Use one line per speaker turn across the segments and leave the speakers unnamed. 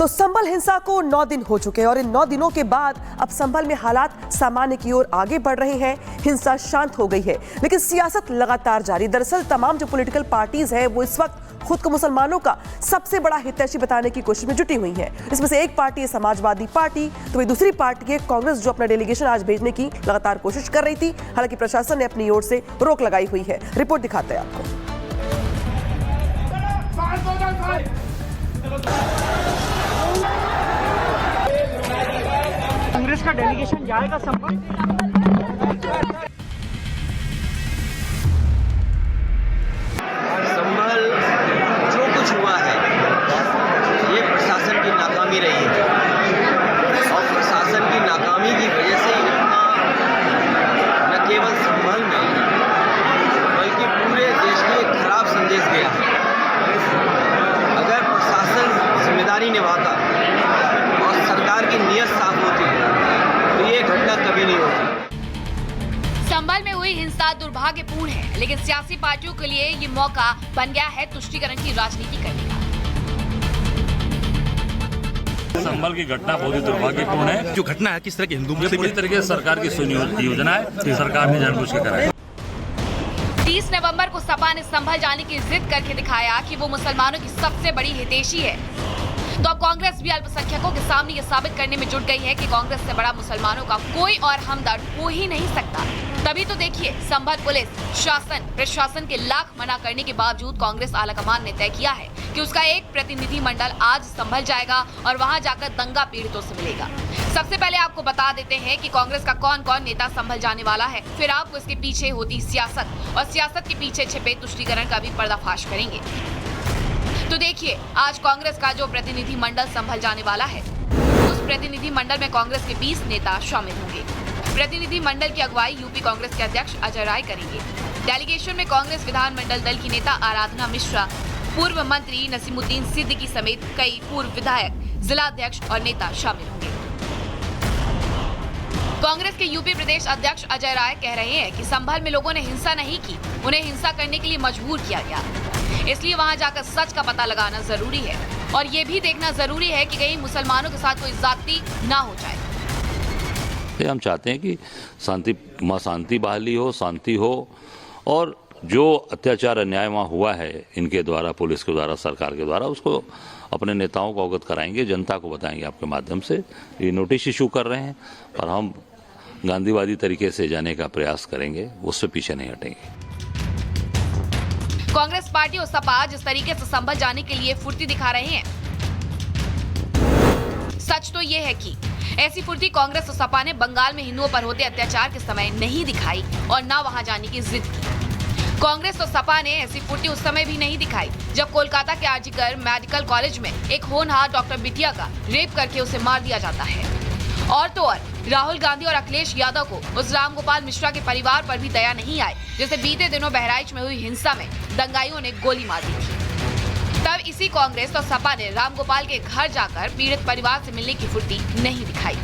तो संभल हिंसा को 9 दिन हो चुके हैं और इन 9 दिनों के बाद अब संभल में हालात सामान्य की ओर आगे बढ़ रहे हैं। हिंसा शांत हो गई है, लेकिन सियासत लगातार जारी। दरअसल तमाम जो पॉलिटिकल पार्टीज है वो इस वक्त खुद को मुसलमानों का सबसे बड़ा हितैषी बताने की कोशिश में जुटी हुई है। इसमें से एक पार्टी है समाजवादी पार्टी, तो वही दूसरी पार्टी है कांग्रेस, जो अपना डेलीगेशन आज भेजने की लगातार कोशिश कर रही थी। हालांकि प्रशासन ने अपनी ओर से रोक लगाई हुई है। रिपोर्ट दिखाते हैं आपको।
कांग्रेस का डेलीगेशन जाएगा संभल।
संभल जो कुछ हुआ है ये प्रशासन की नाकामी रही है और प्रशासन की नाकामी की वजह से इतना न केवल संभल में बल्कि पूरे देश में एक खराब संदेश गया है। अगर प्रशासन जिम्मेदारी निभाता और सरकार की नीयत साफ होती तो ये घटना कभी नहीं होती।
संभल में हुई हिंसा दुर्भाग्यपूर्ण है, लेकिन सियासी पार्टियों के लिए ये मौका बन गया है तुष्टीकरण की राजनीति करने का।
संभल की घटना बहुत ही दुर्भाग्यपूर्ण है।
जो घटना है किस तरह की हिंदू
पूरी तरीके से सरकार की सुनियोजना है, सरकार ने जानबूझ के कराया।
30 नवंबर को सपा ने संभल जाने की जिद करके दिखाया कि वो मुसलमानों की सबसे बड़ी हितैषी है। तो अब कांग्रेस भी अल्पसंख्यकों के सामने ये साबित करने में जुट गई है कि कांग्रेस से बड़ा मुसलमानों का कोई और हमदर्द हो ही नहीं सकता। तभी तो देखिए, संभल पुलिस, शासन, प्रशासन के लाख मना करने के बावजूद कांग्रेस आलाकमान ने तय किया है कि उसका एक प्रतिनिधि मंडल आज संभल जाएगा और वहां जाकर दंगा पीड़ितों से मिलेगा। सबसे पहले आपको बता देते हैं कि कांग्रेस का कौन कौन नेता संभल जाने वाला है, फिर आपको इसके पीछे होती सियासत और सियासत के पीछे छिपे तुष्टीकरण का भी पर्दाफाश करेंगे। तो देखिए, आज कांग्रेस का जो प्रतिनिधि मंडल संभल जाने वाला है, उस प्रतिनिधि मंडल में कांग्रेस के 20 नेता शामिल होंगे। प्रतिनिधि मंडल की अगुवाई यूपी कांग्रेस के अध्यक्ष अजय राय करेंगे। डेलीगेशन में कांग्रेस विधानमंडल दल की नेता आराधना मिश्रा, पूर्व मंत्री नसीमुद्दीन सिद्दीकी समेत कई पूर्व विधायक, जिला अध्यक्ष और नेता शामिल होंगे। कांग्रेस के यूपी प्रदेश अध्यक्ष अजय राय कह रहे हैं कि संभल में लोगों ने हिंसा नहीं की, उन्हें हिंसा करने के लिए मजबूर किया गया, इसलिए वहां जाकर सच का पता लगाना जरूरी है और ये भी देखना जरूरी है कि कहीं मुसलमानों के साथ कोई ज्यादती ना हो जाए।
हम चाहते हैं कि शांति बहाली हो, शांति हो और जो अत्याचार अन्याय वहाँ हुआ है इनके द्वारा, पुलिस के द्वारा, सरकार के द्वारा, उसको अपने नेताओं को अवगत कराएंगे, जनता को बताएंगे आपके माध्यम से। ये नोटिस इशू कर रहे हैं और हम गांधीवादी तरीके से जाने का प्रयास करेंगे, उससे पीछे नहीं हटेंगे।
कांग्रेस पार्टी और सपा जिस तरीके से संभल जाने के लिए फुर्ती दिखा रहे हैं, सच तो ये है कि ऐसी फुर्ती कांग्रेस और सपा ने बंगाल में हिंदुओं पर होते अत्याचार के समय नहीं दिखाई और ना वहां जाने की जिद की। कांग्रेस और सपा ने ऐसी फुर्ती उस समय भी नहीं दिखाई जब कोलकाता के आरजीकर मेडिकल कॉलेज में एक होनहार डॉक्टर बिटिया का रेप करके उसे मार दिया जाता है। और तो और राहुल गांधी और अखिलेश यादव को उस रामगोपाल मिश्रा के परिवार पर भी दया नहीं आई, जैसे बीते दिनों बहराइच में हुई हिंसा में दंगाइयों ने गोली मार दी थी। तब इसी कांग्रेस और सपा ने रामगोपाल के घर जाकर पीड़ित परिवार से मिलने की फुर्ती नहीं दिखाई।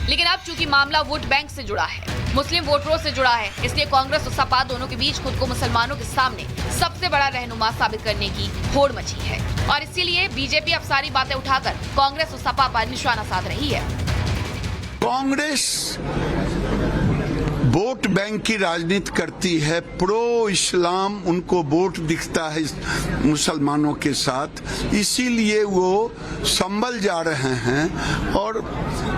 लेकिन अब चूंकि मामला वोट बैंक से जुड़ा है, मुस्लिम वोटरों से जुड़ा है, इसलिए कांग्रेस और सपा दोनों के बीच खुद को मुसलमानों के सामने सबसे बड़ा रहनुमा साबित करने की होड़ मची है और इसीलिए बीजेपी अब सारी बातें उठाकर कांग्रेस और सपा पर निशाना साध रही है।
कांग्रेस वोट बैंक की राजनीति करती है, प्रो इस्लाम उनको वोट दिखता है मुसलमानों के साथ, इसीलिए वो संभल जा रहे हैं और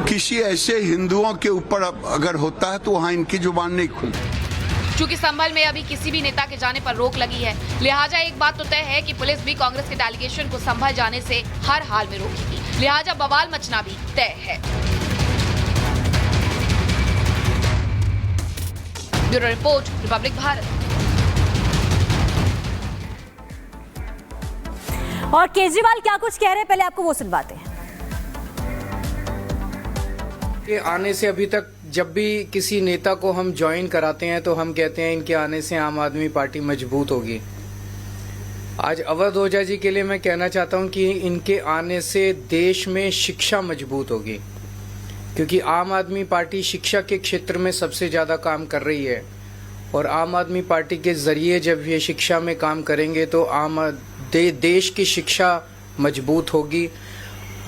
किसी ऐसे हिंदुओं के ऊपर अगर होता है तो वहाँ इनकी जुबान नहीं खुलती।
चूंकि संभल में अभी किसी भी नेता के जाने पर रोक लगी है, लिहाजा एक बात तो तय है कि पुलिस भी कांग्रेस के डेलीगेशन को संभल जाने से हर हाल में रोकेगी, लिहाजा बवाल मचना भी तय है। Bureau report, Republic Bharat.
और केजरीवाल क्या कुछ कह रहे हैं, पहले आपको वो सुनवाते हैं।
ये आने से अभी तक जब भी किसी नेता को हम ज्वाइन कराते हैं तो हम कहते हैं इनके आने से आम आदमी पार्टी मजबूत होगी। आज अवध ओझा जी के लिए मैं कहना चाहता हूं कि इनके आने से देश में शिक्षा मजबूत होगी, क्योंकि आम आदमी पार्टी शिक्षा के क्षेत्र में सबसे ज़्यादा काम कर रही है और आम आदमी पार्टी के जरिए जब ये शिक्षा में काम करेंगे तो देश की शिक्षा मजबूत होगी।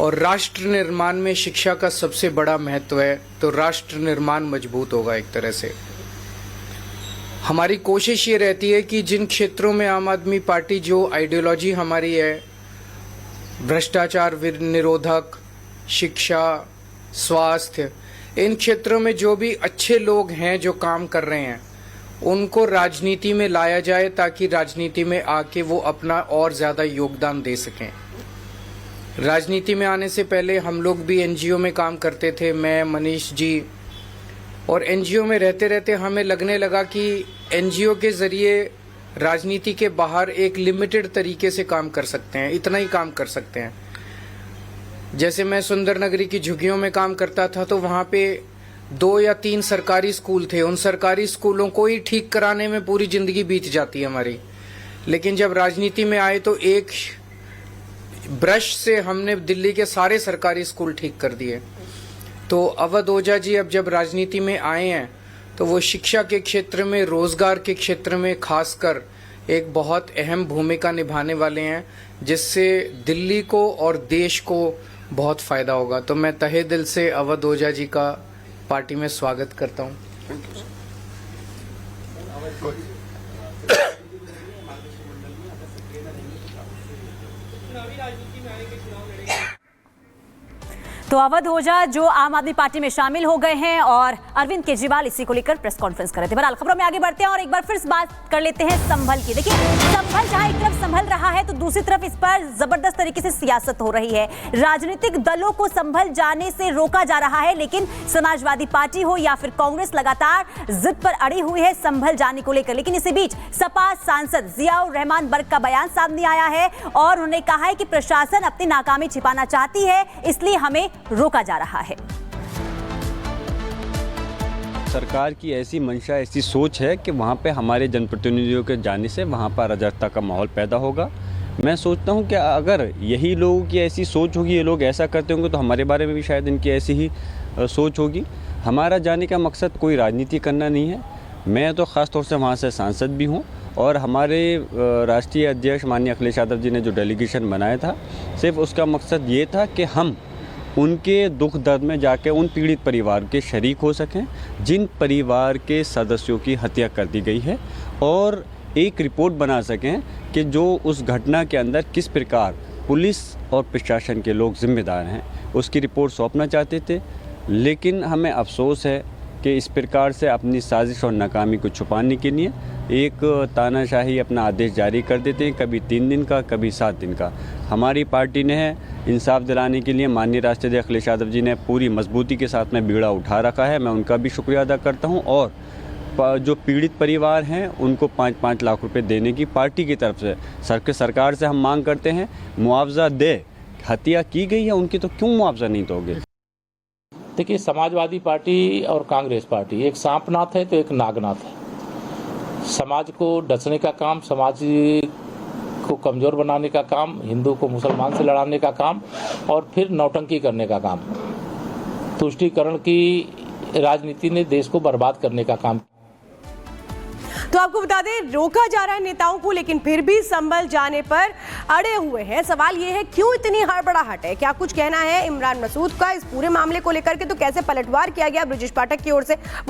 और राष्ट्र निर्माण में शिक्षा का सबसे बड़ा महत्व है, तो राष्ट्र निर्माण मजबूत होगा एक तरह से। हमारी कोशिश ये रहती है कि जिन क्षेत्रों में आम आदमी पार्टी जो आइडियोलॉजी हमारी है, भ्रष्टाचार निरोधक, शिक्षा, स्वास्थ्य, इन क्षेत्रों में जो भी अच्छे लोग हैं जो काम कर रहे हैं उनको राजनीति में लाया जाए, ताकि राजनीति में आके वो अपना और ज़्यादा योगदान दे सकें। राजनीति में आने से पहले हम लोग भी एनजीओ में काम करते थे, मैं, मनीष जी, और एनजीओ में रहते रहते हमें लगने लगा कि एनजीओ के ज़रिए राजनीति के बाहर एक लिमिटेड तरीके से काम कर सकते हैं, इतना ही काम कर सकते हैं। जैसे मैं सुंदर नगरी की झुग्गियों में काम करता था, तो वहाँ पे 2 या 3 सरकारी स्कूल थे। उन सरकारी स्कूलों को ही ठीक कराने में पूरी ज़िंदगी बीत जाती है हमारी। लेकिन जब राजनीति में आए तो एक ब्रश से हमने दिल्ली के सारे सरकारी स्कूल ठीक कर दिए। तो अवध ओझा जी अब जब राजनीति में आए हैं तो वो शिक्षा के क्षेत्र में, रोजगार के क्षेत्र में खासकर एक बहुत अहम भूमिका निभाने वाले हैं, जिससे दिल्ली को और देश को बहुत फायदा होगा। तो मैं तहे दिल से अवध ओझा जी का पार्टी में स्वागत करता हूं।
तो अवध ओझा जो आम आदमी पार्टी में शामिल हो गए हैं और अरविंद केजरीवाल इसी को लेकर प्रेस कॉन्फ्रेंस कर रहे थे। बहरहाल खबरों में आगे बढ़ते हैं और एक बार फिर बात कर लेते हैं संभल की। देखिए, संभल जहां एक तरफ संभल रहा है तो दूसरी तरफ इस पर जबरदस्त तरीके से सियासत हो रही है। राजनीतिक दलों को संभल जाने से रोका जा रहा है, लेकिन समाजवादी पार्टी हो या फिर कांग्रेस लगातार जिद पर अड़ी हुई है संभल जाने को लेकर। लेकिन इसी बीच सपा सांसद जियाउर रहमान बर्क का बयान सामने आया है और उन्होंने कहा है कि प्रशासन अपनी नाकामी छिपाना चाहती है, इसलिए हमें रोका जा रहा है।
सरकार की ऐसी मंशा, ऐसी सोच है कि वहाँ पे हमारे जनप्रतिनिधियों के जाने से वहाँ पर अराजकता का माहौल पैदा होगा। मैं सोचता हूँ कि अगर यही लोगों की ऐसी सोच होगी, ये लोग ऐसा करते होंगे, तो हमारे बारे में भी शायद इनकी ऐसी ही सोच होगी। हमारा जाने का मकसद कोई राजनीति करना नहीं है। मैं तो ख़ास तौर से वहाँ से सांसद भी हूँ और हमारे राष्ट्रीय अध्यक्ष माननीय अखिलेश यादव जी ने जो डेलीगेशन बनाया था, सिर्फ उसका मकसद ये था कि हम उनके दुख दर्द में जाके उन पीड़ित परिवार के शरीक हो सकें जिन परिवार के सदस्यों की हत्या कर दी गई है, और एक रिपोर्ट बना सकें कि जो उस घटना के अंदर किस प्रकार पुलिस और प्रशासन के लोग जिम्मेदार हैं, उसकी रिपोर्ट सौंपना चाहते थे। लेकिन हमें अफसोस है कि इस प्रकार से अपनी साजिश और नाकामी को छुपाने के लिए एक तानाशाही अपना आदेश जारी कर देते हैं, कभी 3 दिन का, कभी 7 दिन का। हमारी पार्टी ने इंसाफ दिलाने के लिए माननीय राष्ट्रीय अध्यक्ष अखिलेश यादव जी ने पूरी मजबूती के साथ में बीड़ा उठा रखा है। मैं उनका भी शुक्रिया अदा करता हूं, और जो पीड़ित परिवार हैं उनको 5-5 लाख रुपए देने की पार्टी की तरफ से सरकार से हम मांग करते हैं। मुआवजा दे, हत्या की गई है उनकी, तो क्यों मुआवजा नहीं दोगे?
देखिए, समाजवादी पार्टी और कांग्रेस पार्टी एक सांपनाथ है तो एक नागनाथ है। समाज को डसने का काम, समाज को कमजोर बनाने का काम, हिंदू को मुसलमान से लड़ाने का काम, और फिर नौटंकी करने का काम, तुष्टीकरण की राजनीति ने देश को बर्बाद करने का काम।
तो आपको बता दें, रोका जा रहा है नेताओं को, लेकिन फिर भी संभल जाने पर अड़े हुए हैं। सवाल ये है, क्यों इतनी हड़बड़ाहट है? क्या कुछ कहना है इमरान मसूद का इस पूरे मामले को लेकर के? तो कैसे पलटवार किया गया ब्रिजेश पाठक की ओर से,